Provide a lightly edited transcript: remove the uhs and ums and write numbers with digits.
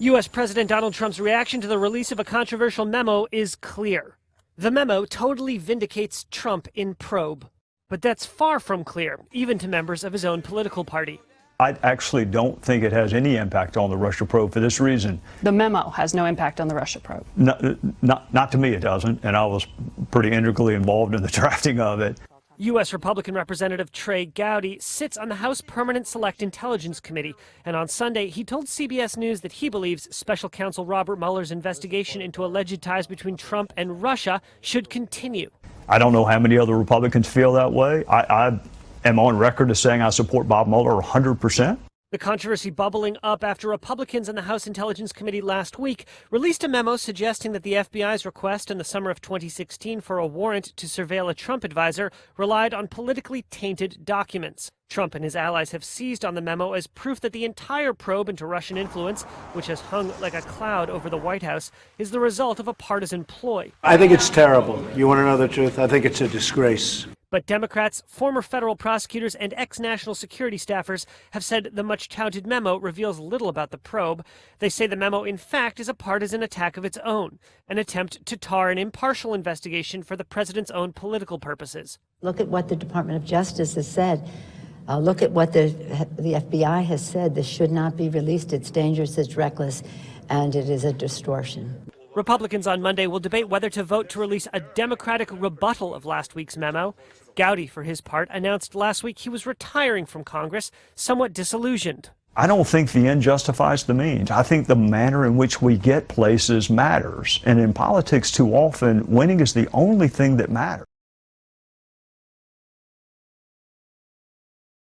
U.S. President Donald Trump's reaction to the release of a controversial memo is clear. The memo totally vindicates Trump in probe. But that's far from clear, even to members of his own political party. I actually don't think it has any impact on the Russia probe for this reason. The memo has no impact on the Russia probe. Not to me it doesn't, and I was pretty integrally involved in the drafting of it. U.S. Republican Representative Trey Gowdy sits on the House Permanent Select Intelligence Committee, and on Sunday he told CBS News that he believes Special Counsel Robert Mueller's investigation into alleged ties between Trump and Russia should continue. I don't know how many other Republicans feel that way. I am on record as saying I support Bob Mueller 100%. The controversy bubbling up after Republicans in the House Intelligence Committee last week released a memo suggesting that the FBI's request in the summer of 2016 for a warrant to surveil a Trump advisor relied on politically tainted documents. Trump and his allies have seized on the memo as proof that the entire probe into Russian influence, which has hung like a cloud over the White House, is the result of a partisan ploy. I think it's terrible. You want to know the truth? I think it's a disgrace. But Democrats, former federal prosecutors, and ex-national security staffers have said the much-touted memo reveals little about the probe. They say the memo, in fact, is a partisan attack of its own, an attempt to tar an impartial investigation for the president's own political purposes. Look at what the Department of Justice has said. Look at what the FBI has said. This should not be released. It's dangerous, it's reckless, and it is a distortion. Republicans on Monday will debate whether to vote to release a Democratic rebuttal of last week's memo. Gowdy, for his part, announced last week he was retiring from Congress, somewhat disillusioned. I don't think the end justifies the means. I think the manner in which we get places matters. And in politics, too often, winning is the only thing that matters.